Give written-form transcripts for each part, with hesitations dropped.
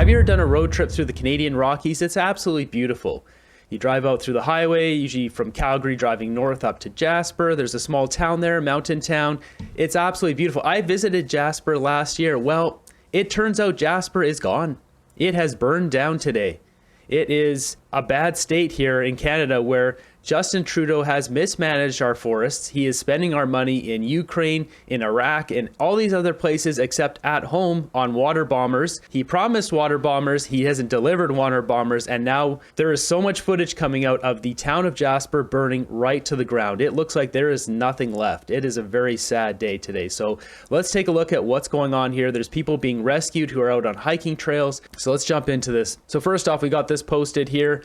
Have you ever done a road trip through the Canadian Rockies? It's absolutely beautiful. You drive out through the highway, usually from Calgary, driving north up to Jasper. There's a small town there, mountain town. It's absolutely beautiful. I visited Jasper last year. Well, it turns out Jasper is gone. It has burned down today. It is a bad state here in Canada where Justin Trudeau has mismanaged our forests. He is spending our money in Ukraine, in Iraq, and all these other places except at home on water bombers. He promised water bombers. He hasn't delivered water bombers. And now there is so much footage coming out of the town of Jasper burning right to the ground. It looks like there is nothing left. It is a very sad day today. So let's take a look at what's going on here. There's people being rescued who are out on hiking trails. So let's jump into this. So first off, we got this posted here.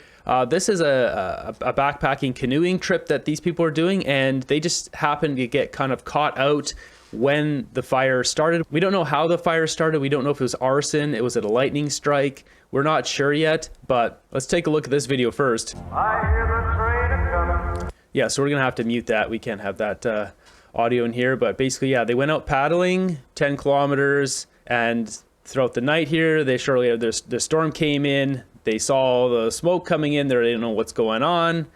This is a backpacking canoeing trip that these people are doing, and they just happened to get kind of caught out when the fire started. We don't know how the fire started. We don't know if it was arson. It was at a lightning strike. We're not sure yet, but let's take a look at this video first. I hear the train coming. Yeah, so we're going to have to mute that. We can't have that audio in here, but basically, yeah, they went out paddling 10 kilometers, and throughout the night here, the storm came in. They saw the smoke coming in there. They didn't know what's going on.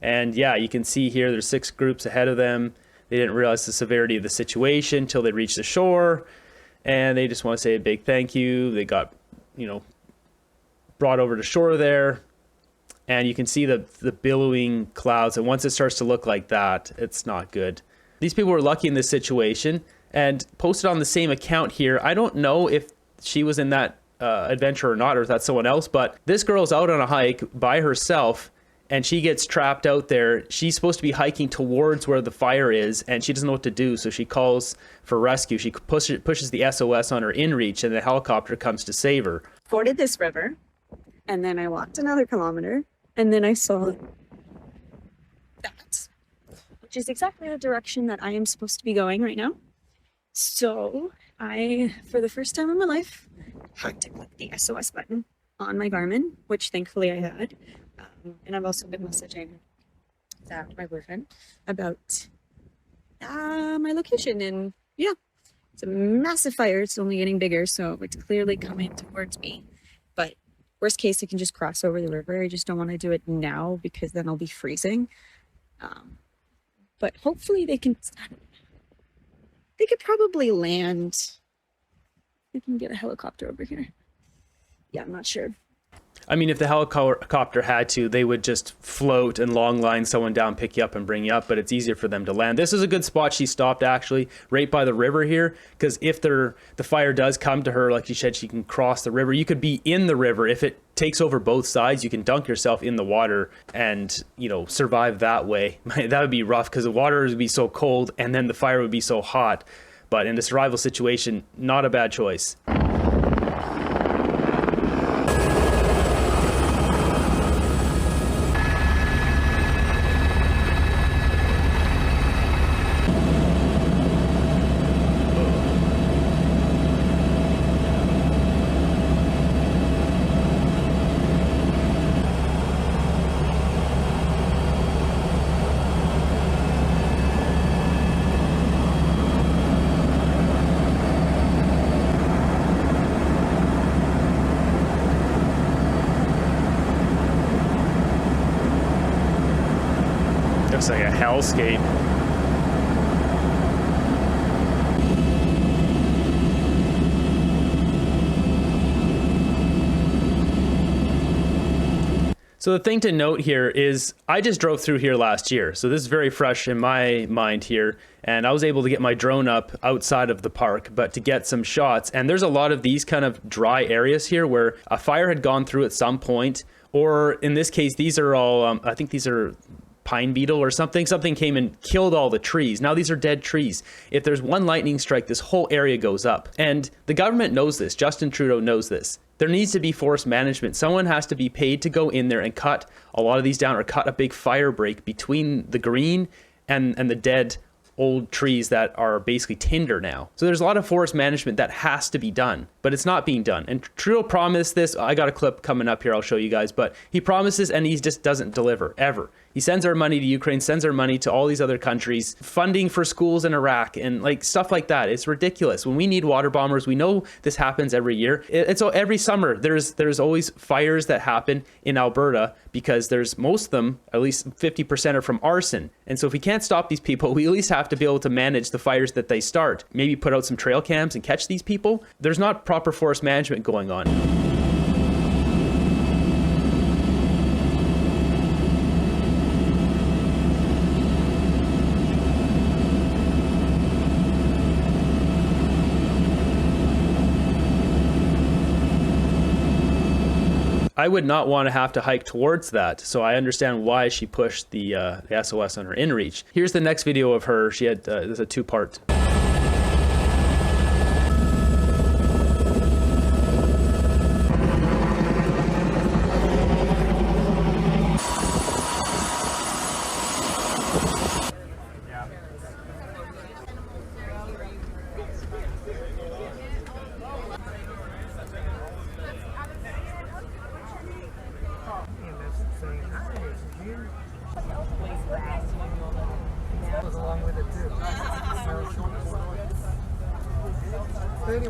And yeah, you can see here, there's 6 groups ahead of them. They didn't realize the severity of the situation until they reached the shore. And they just want to say a big thank you. They got, brought over to shore there. And you can see the billowing clouds. And once it starts to look like that, it's not good. These people were lucky in this situation and posted on the same account here. I don't know if she was in that adventure or not, or if that's someone else, but this girl's out on a hike by herself and she gets trapped out there. She's supposed to be hiking towards where the fire is and she doesn't know what to do, so she calls for rescue. She pushes the SOS on her inReach and the helicopter comes to save her. Forded this river and then I walked another kilometer and then I saw that, which is exactly the direction that I am supposed to be going right now. So I, for the first time in my life, had to click the SOS button on my Garmin, which thankfully I had. And I've also been messaging my boyfriend about my location. And yeah, it's a massive fire. It's only getting bigger, so it's clearly coming towards me. But worst case, I can just cross over the river. I just don't want to do it now because then I'll be freezing. But hopefully they could probably land. I can get a helicopter over here. Yeah, I'm not sure. I mean, if the helicopter had to, they would just float and long line someone down, pick you up and bring you up, but it's easier for them to land. This is a good spot. She stopped actually right by the river here, because if the fire does come to her, like you said, she can cross the river. You could be in the river. If it takes over both sides, you can dunk yourself in the water and, survive that way. That would be rough because the water would be so cold and then the fire would be so hot. But in the survival situation, not a bad choice. Looks like a hellscape. So the thing to note here is I just drove through here last year. So this is very fresh in my mind here. And I was able to get my drone up outside of the park, but to get some shots. And there's a lot of these kind of dry areas here where a fire had gone through at some point, or in this case, these are all, I think these are pine beetle or something came and killed all the trees. Now these are dead trees. If there's one lightning strike, this whole area goes up. And the government knows this. Justin Trudeau knows this. There needs to be forest management. Someone has to be paid to go in there and cut a lot of these down, or cut a big fire break between the green and the dead old trees that are basically tinder now. So there's a lot of forest management that has to be done, but it's not being done. And Trudeau promised this. I got a clip coming up here I'll show you guys, but he promises and he just doesn't deliver ever. He sends our money to Ukraine, sends our money to all these other countries, funding for schools in Iraq and like stuff like that. It's ridiculous. When we need water bombers, we know this happens every year. It's every summer. There's always fires that happen in Alberta because there's most of them, at least 50% are from arson. And so if we can't stop these people, we at least have to be able to manage the fires that they start. Maybe put out some trail cams and catch these people. There's not proper forest management going on. I would not want to have to hike towards that, so I understand why she pushed the SOS on her inReach. Here's the next video of her. She had there's a two-part.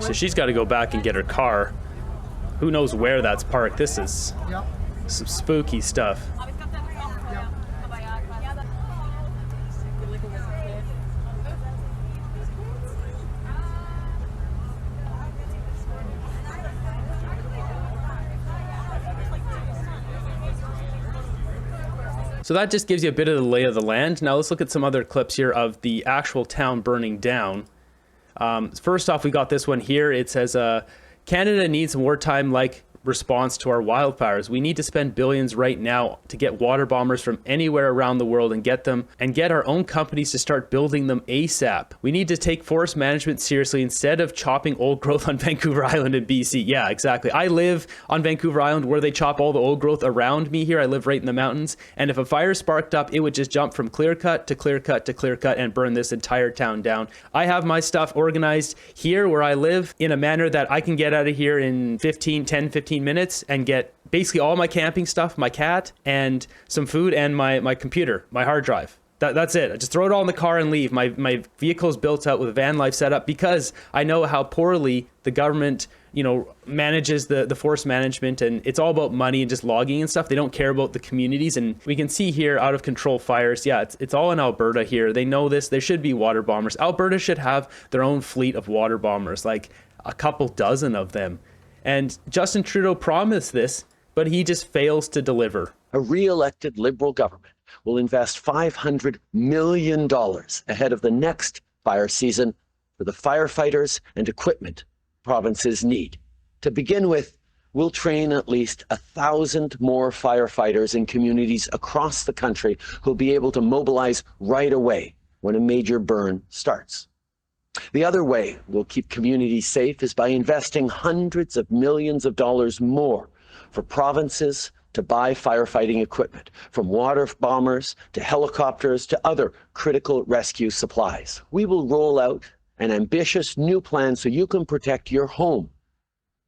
So she's got to go back and get her car. Who knows where that's parked? This is some spooky stuff. So that just gives you a bit of the lay of the land. Now let's look at some other clips here of the actual town burning down. First off, we got this one here. It says, Canada needs wartime-like response to our wildfires. We need to spend billions right now to get water bombers from anywhere around the world and get our own companies to start building them ASAP. We need to take forest management seriously instead of chopping old growth on Vancouver Island in BC. Yeah, exactly. I live on Vancouver Island where they chop all the old growth around me here. I live right in the mountains. And if a fire sparked up, it would just jump from clear cut to clear cut to clear cut and burn this entire town down. I have my stuff organized here where I live in a manner that I can get out of here in 10, 15 minutes and get basically all my camping stuff, my cat, and some food, and my computer, my hard drive. That's it. I just throw it all in the car and leave. My vehicle is built out with a van life setup because I know how poorly the government, manages the forest management, and it's all about money and just logging and stuff. They don't care about the communities, and we can see here out of control fires. Yeah, it's all in Alberta here. They know this. There should be water bombers. Alberta should have their own fleet of water bombers, like a couple dozen of them. And Justin Trudeau promised this, but he just fails to deliver. A re-elected Liberal government will invest $500 million ahead of the next fire season for the firefighters and equipment provinces need. To begin with, we'll train at least 1,000 more firefighters in communities across the country who'll be able to mobilize right away when a major burn starts. The other way we'll keep communities safe is by investing hundreds of millions of dollars more for provinces to buy firefighting equipment, from water bombers to helicopters to other critical rescue supplies. We will roll out an ambitious new plan so you can protect your home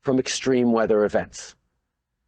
from extreme weather events.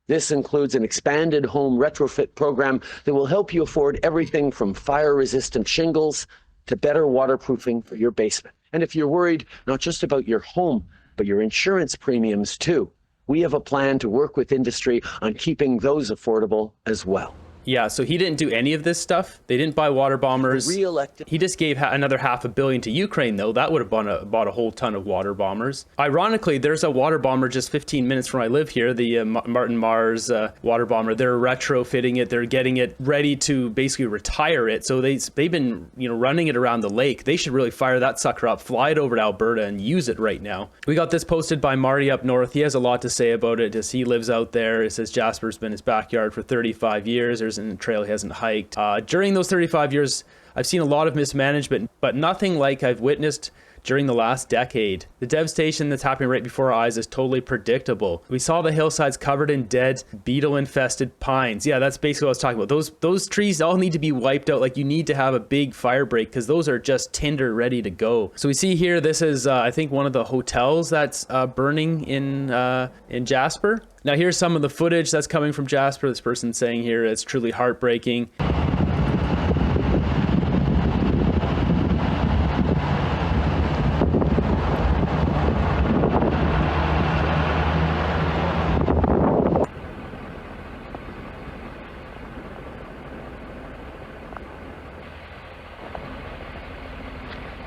This includes an expanded home retrofit program that will help you afford everything from fire-resistant shingles to better waterproofing for your basement. And if you're worried not just about your home, but your insurance premiums too, we have a plan to work with industry on keeping those affordable as well. Yeah, so he didn't do any of this stuff. They didn't buy water bombers. Re-elected. He just gave another $500 million to Ukraine, though. That would have bought a whole ton of water bombers. Ironically, there's a water bomber just 15 minutes from where I live here, the Martin Mars water bomber. They're retrofitting it. They're getting it ready to basically retire it. So they've been running it around the lake. They should really fire that sucker up, fly it over to Alberta, and use it right now. We got this posted by Marty up north. He has a lot to say about it as he lives out there. It says Jasper's been his backyard for 35 years. There's a trail he hasn't hiked. During those 35 years, I've seen a lot of mismanagement, but nothing like I've witnessed during the last decade. The devastation that's happening right before our eyes is totally predictable. We saw the hillsides covered in dead, beetle-infested pines. Yeah, that's basically what I was talking about. Those trees all need to be wiped out. Like, you need to have a big fire break because those are just tinder ready to go. So we see here, this is, I think, one of the hotels that's burning in Jasper. Now here's some of the footage that's coming from Jasper. This person's saying here it's truly heartbreaking.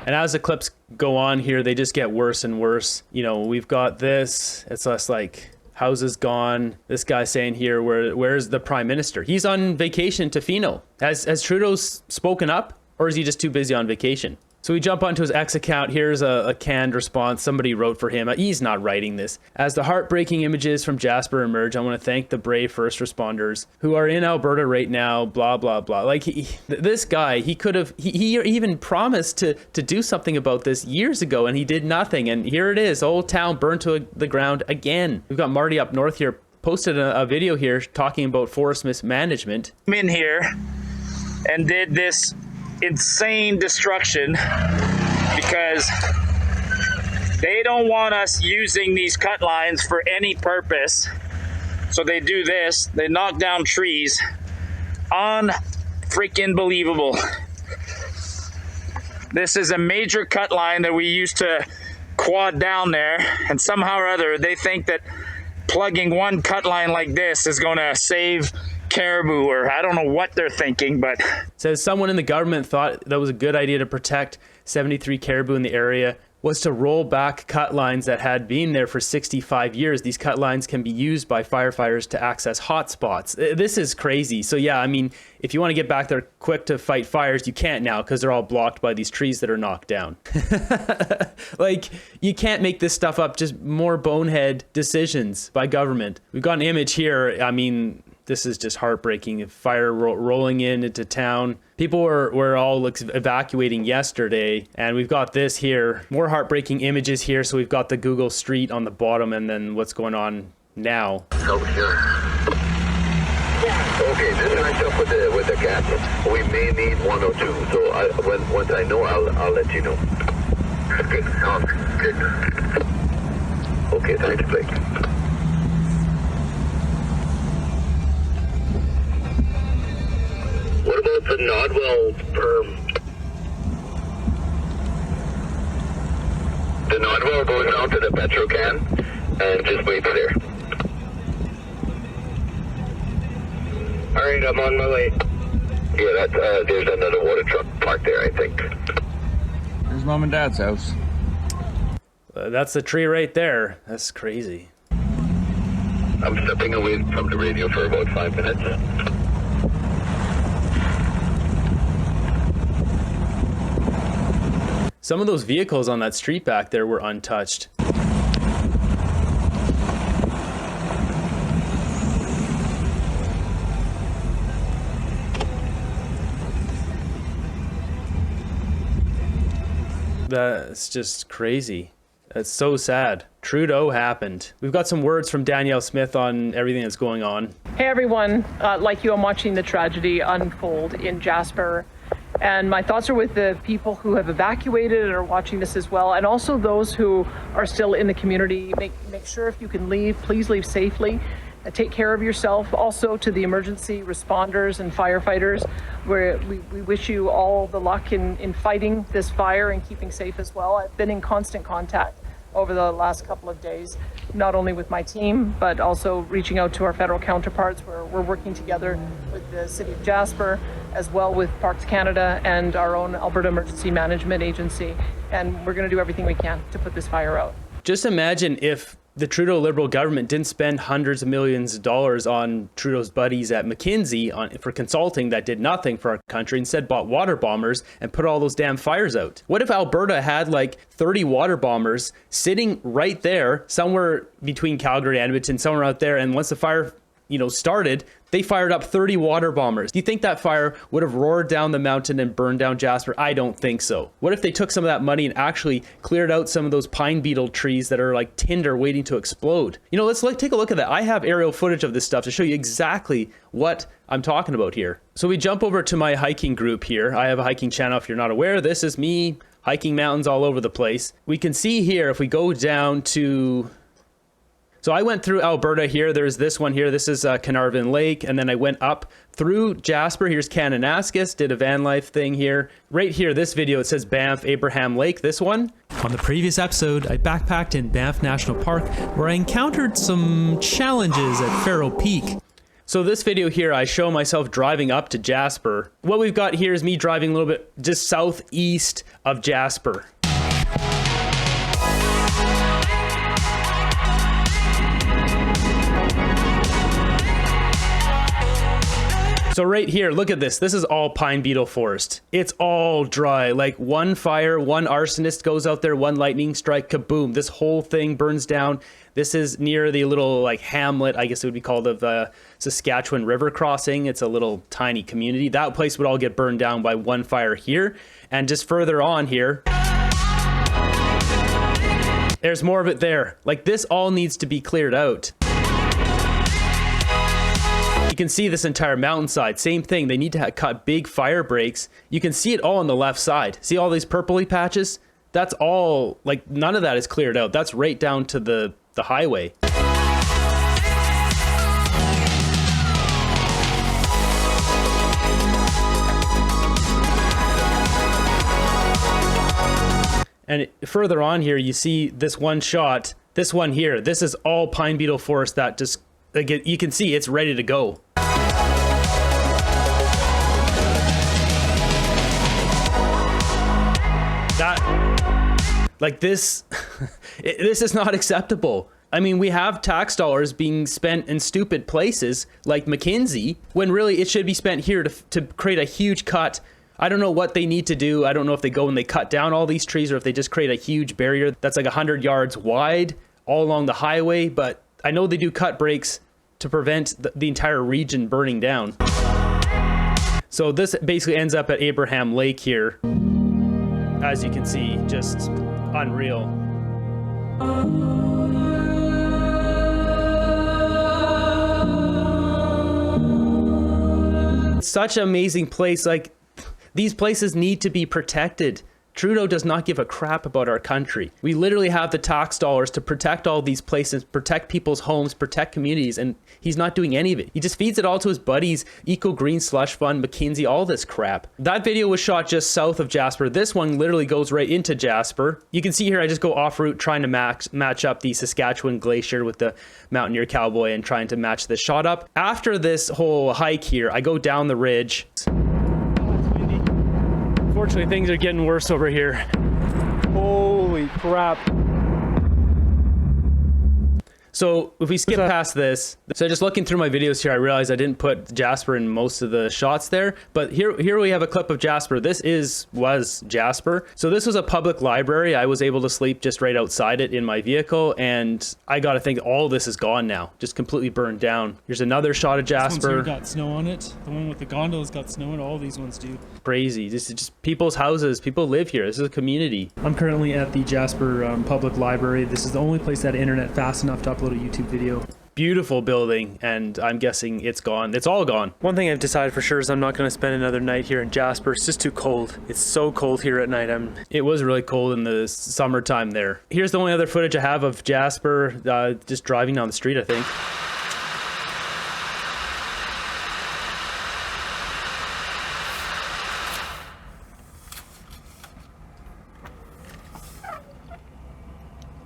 And as the clips go on here, they just get worse and worse. You know, we've got this. It's less like houses gone. This guy saying here, where's the prime minister? He's on vacation to Fino. Has Trudeau spoken up, or is he just too busy on vacation? So we jump onto his X account. Here's a canned response. Somebody wrote for him. He's not writing this. As the heartbreaking images from Jasper emerge, I want to thank the brave first responders who are in Alberta right now, blah, blah, blah. Like, this guy, he even promised to do something about this years ago, and he did nothing. And here it is, old town burned to the ground again. We've got Marty up north here, posted a video here talking about forest mismanagement. I'm in here and did this insane destruction because they don't want us using these cut lines for any purpose. So they do this, they knock down trees. Unfreaking believable. This is a major cut line that we used to quad down there, and somehow or other they think that plugging one cut line like this is going to save caribou, or I don't know what they're thinking, but says someone in the government thought that was a good idea to protect 73 caribou in the area was to roll back cut lines that had been there for 65 years. These cut lines can be used by firefighters to access hotspots. This is crazy. So yeah, I mean, if you want to get back there quick to fight fires, you can't now because they're all blocked by these trees that are knocked down. Like, you can't make this stuff up. Just more bonehead decisions by government. We've got an image here. I mean, this is just heartbreaking. Fire rolling into town. People were all evacuating yesterday, and we've got this here. More heartbreaking images here. So we've got the Google Street on the bottom, and then what's going on now. Over here. Okay, just match up with the gas. We may need 102. So once I know, I'll let you know. Good. Good. Okay, thanks, Blake. What about the Nodwell perm? The Nodwell goes down to the Petrocan and just waits there. Alright, I'm on my way. Yeah, there's another water truck parked there, I think. There's Mom and Dad's house. That's the tree right there. That's crazy. I'm stepping away from the radio for about 5 minutes. Some of those vehicles on that street back there were untouched. That's just crazy. That's so sad. Trudeau happened. We've got some words from Danielle Smith on everything that's going on. Hey everyone, like you, I'm watching the tragedy unfold in Jasper. And my thoughts are with the people who have evacuated and are watching this as well, and also those who are still in the community. Make sure if you can leave, please leave safely. Take care of yourself. Also to the emergency responders and firefighters, where we wish you all the luck in fighting this fire and keeping safe as well. I've been in constant contact over the last couple of days, not only with my team, but also reaching out to our federal counterparts, where we're working together with the City of Jasper, as well with Parks Canada and our own Alberta Emergency Management Agency. And we're going to do everything we can to put this fire out. Just imagine if the Trudeau Liberal government didn't spend hundreds of millions of dollars on Trudeau's buddies at McKinsey for consulting that did nothing for our country, instead bought water bombers and put all those damn fires out. What if Alberta had like 30 water bombers sitting right there, somewhere between Calgary and Edmonton, somewhere out there, and once the fire started, they fired up 30 water bombers. Do you think that fire would have roared down the mountain and burned down Jasper? I don't think so. What if they took some of that money and actually cleared out some of those pine beetle trees that are like tinder waiting to explode? Let's take a look at that. I have aerial footage of this stuff to show you exactly what I'm talking about here. So we jump over to my hiking group here. I have a hiking channel, if you're not aware. This is me hiking mountains all over the place. We can see here, if we go down to... So I went through Alberta here. There's this one here. This is Carnarvon Lake. And then I went up through Jasper. Here's Kananaskis. Did a van life thing here. Right here, this video, it says Banff Abraham Lake, this one. On the previous episode, I backpacked in Banff National Park, where I encountered some challenges at Faro Peak. So this video here, I show myself driving up to Jasper. What we've got here is me driving a little bit just southeast of Jasper. So right here, look at this. This is all pine beetle forest. It's all dry. Like one fire, one arsonist goes out there, one lightning strike, kaboom. This whole thing burns down. This is near the little like hamlet, I guess it would be called, of Saskatchewan River Crossing. It's a little tiny community. That place would all get burned down by one fire here. And just further on here, there's more of it there. Like this all needs to be cleared out. You can see this entire mountainside, same thing. They need to cut big fire breaks. You can see it all on the left side. See all these purpley patches? That's all, like none of that is cleared out. That's right down to the highway. And further on here, you see this one shot, this one here. This is all pine beetle forest that just, like you can see it's ready to go. Like this, this is not acceptable. I mean, we have tax dollars being spent in stupid places like McKinsey, when really it should be spent here to create a huge cut. I don't know what they need to do. I don't know if they go and they cut down all these trees or if they just create a huge barrier that's like 100 yards wide all along the highway. But I know they do cut breaks to prevent the entire region burning down. So this basically ends up at Abraham Lake here. As you can see, just unreal. Such an amazing place. Like, these places need to be protected. Trudeau does not give a crap about our country. We literally have the tax dollars to protect all these places, protect people's homes, protect communities, and he's not doing any of it. He just feeds it all to his buddies, Eco Green Slush Fund, McKinsey, all this crap. That video was shot just south of Jasper. This one literally goes right into Jasper. You can see here I just go off route trying to match up the Saskatchewan Glacier with the Mountaineer Cowboy and trying to match this shot up. After this whole hike here, I go down the ridge. Unfortunately, things are getting worse over here. Holy crap. So if we skip past this, so just looking through my videos here, I realized I didn't put Jasper in most of the shots there, but here we have a clip of Jasper. This was Jasper. So this was a public library. I was able to sleep just right outside it in my vehicle, and I gotta think all this is gone now, just completely burned down. Here's another shot of Jasper. This one's got snow on it. The one with the gondola's got snow, and all these ones do. Crazy. This is just people's houses. People live here. This is a community. I'm currently at the Jasper Public Library. This is the only place that internet fast enough to upload a YouTube video. Beautiful building, and I'm guessing it's gone. It's all gone. One thing I've decided for sure is I'm not going to spend another night here in Jasper. It's just too cold. It's so cold here at night. It was really cold in the summertime there. Here's the only other footage I have of Jasper, just driving down the street, I think.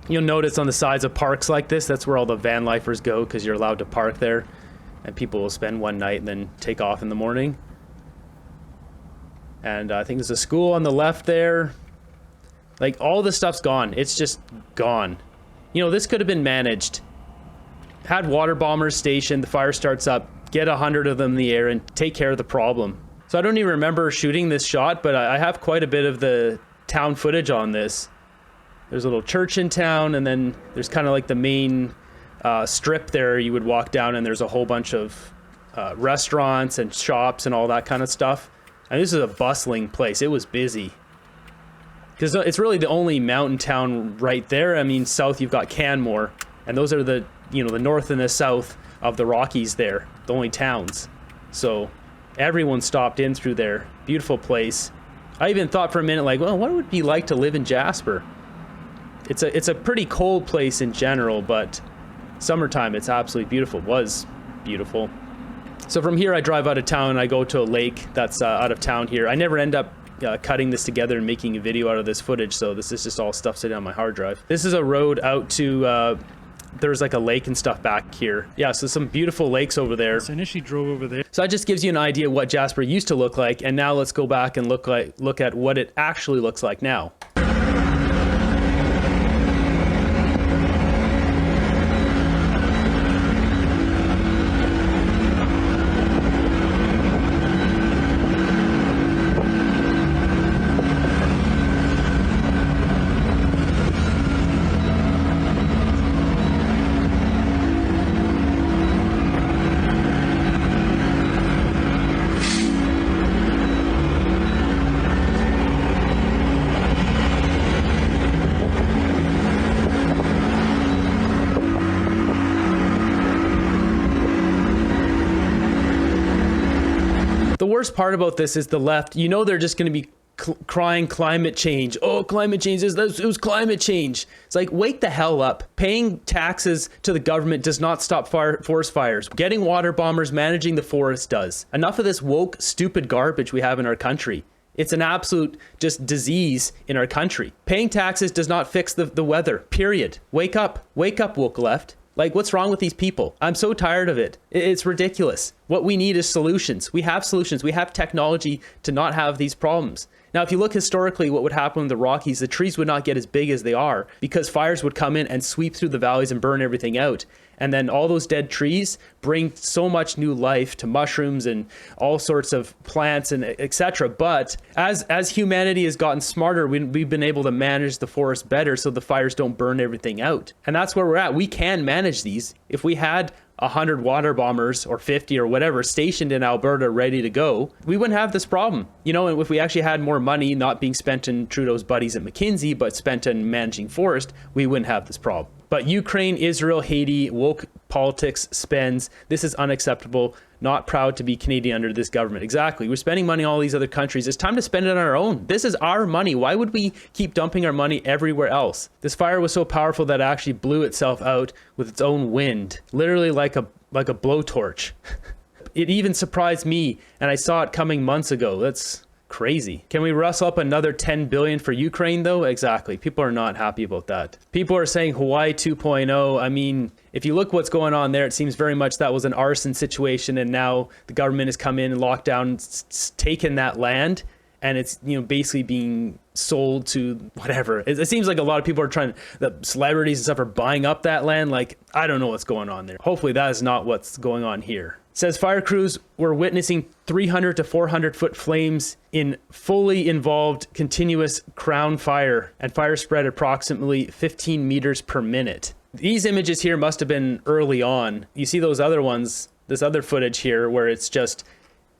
You'll notice on the sides of parks like this, that's where all the van lifers go, because you're allowed to park there, and people will spend one night and then take off in the morning. And I think there's a school on the left there. Like, all this stuff's gone. It's just gone. You know, this could have been managed. Had water bombers stationed, the fire starts up, get 100 of them in the air and take care of the problem. So I don't even remember shooting this shot, but I have quite a bit of the town footage on this. There's a little church in town, and then there's kind of like the main strip there you would walk down, and there's a whole bunch of restaurants and shops and all that kind of stuff. And this is a bustling place. It was busy. Because it's really the only mountain town right there. I mean, south you've got Canmore, and those are the, you know, the north and the south of the Rockies there, the only towns. So everyone stopped in through there. Beautiful place. I even thought for a minute, like, well, what would it be like to live in Jasper? It's a pretty cold place in general, but summertime it's absolutely beautiful. It was beautiful. So from here I drive out of town and I go to a lake that's out of town here. I never end up cutting this together and making a video out of this footage, so this is just all stuff sitting on my hard drive. This is a road out to there's like a lake and stuff back here. Yeah, so some beautiful lakes over there. So I initially drove over there. So that just gives you an idea what Jasper used to look like, and now let's go back and look at what it actually looks like now. The worst part about this is the left, you know, they're just going to be crying climate change. Oh, climate change, it was climate change. It's like, wake the hell up. Paying taxes to the government does not stop forest fires. Getting water bombers, managing the forest does. Enough of this woke, stupid garbage we have in our country. It's an absolute just disease in our country. Paying taxes does not fix the weather, period. Wake up, woke left. Like, what's wrong with these people? I'm so tired of it. It's ridiculous. What we need is solutions. We have solutions. We have technology to not have these problems. Now, if you look historically, what would happen in the Rockies, the trees would not get as big as they are because fires would come in and sweep through the valleys and burn everything out. And then all those dead trees bring so much new life to mushrooms and all sorts of plants and etc. But as humanity has gotten smarter, we've been able to manage the forest better so the fires don't burn everything out. And that's where we're at. We can manage these. If we had 100 water bombers or 50 or whatever stationed in Alberta ready to go, we wouldn't have this problem. You know, and if we actually had more money not being spent in Trudeau's buddies at McKinsey, but spent in managing forest, we wouldn't have this problem. But Ukraine, Israel, Haiti, woke politics, spends. This is unacceptable. Not proud to be Canadian under this government. Exactly. We're spending money on all these other countries. It's time to spend it on our own. This is our money. Why would we keep dumping our money everywhere else? This fire was so powerful that it actually blew itself out with its own wind, literally like a blowtorch. It even surprised me, and I saw it coming months ago. That's crazy. Can we rustle up another 10 billion for Ukraine though? Exactly. People are not happy about that. People are saying Hawaii 2.0. I mean, if you look what's going on there, it seems very much that was an arson situation, and now the government has come in and locked down, taken that land, and it's, you know, basically being sold to whatever. It seems like a lot of people are trying, the celebrities and stuff are buying up that land. Like, I don't know what's going on there. Hopefully that is not what's going on here. It says fire crews were witnessing 300 to 400 foot flames in fully involved continuous crown fire, and fire spread approximately 15 meters per minute. These images here must have been early on. You see those other ones, this other footage here where it's just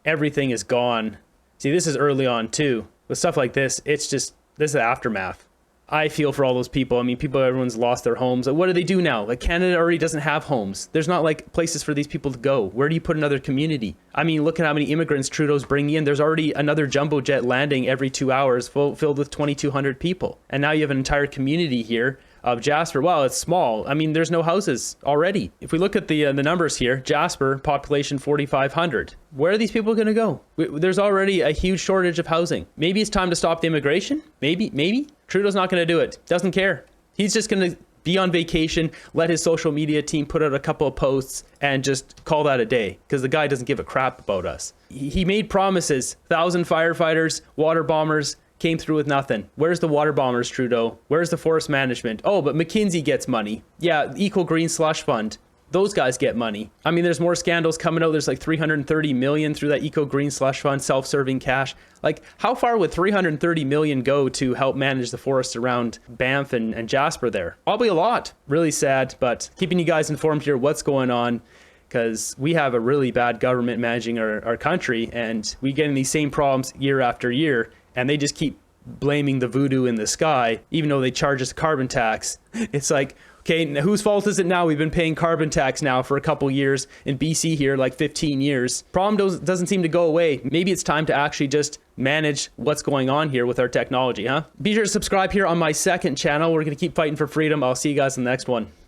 everything is gone. See, this is early on too. With stuff like this, it's just, this is the aftermath. I feel for all those people. I mean, everyone's lost their homes. What do they do now? Like, Canada already doesn't have homes. There's not like places for these people to go. Where do you put another community? I mean, look at how many immigrants Trudeau's bringing in. There's already another jumbo jet landing every 2 hours filled with 2,200 people. And now you have an entire community here of Jasper. Well, it's small. I mean, there's no houses already. If we look at the numbers here, Jasper, population 4,500. Where are these people going to go? There's already a huge shortage of housing. Maybe it's time to stop the immigration. Maybe. Trudeau's not going to do it. Doesn't care. He's just going to be on vacation, let his social media team put out a couple of posts and just call that a day, because the guy doesn't give a crap about us. He made promises. 1,000 firefighters, water bombers, came through with nothing. Where's the water bombers, Trudeau? Where's the forest management? Oh, but McKinsey gets money. Yeah, Eco Green Slush Fund. Those guys get money. I mean, there's more scandals coming out. There's like 330 million through that Eco Green Slush Fund, self-serving cash. Like, how far would 330 million go to help manage the forests around Banff and Jasper there? Probably a lot. Really sad, but keeping you guys informed here what's going on, because we have a really bad government managing our country, and we get in these same problems year after year, and they just keep blaming the voodoo in the sky, even though they charge us a carbon tax. It's like, okay, whose fault is it now? We've been paying carbon tax now for a couple years in BC here, like 15 years. Problem doesn't seem to go away. Maybe it's time to actually just manage what's going on here with our technology, huh? Be sure to subscribe here on my second channel. We're going to keep fighting for freedom. I'll see you guys in the next one.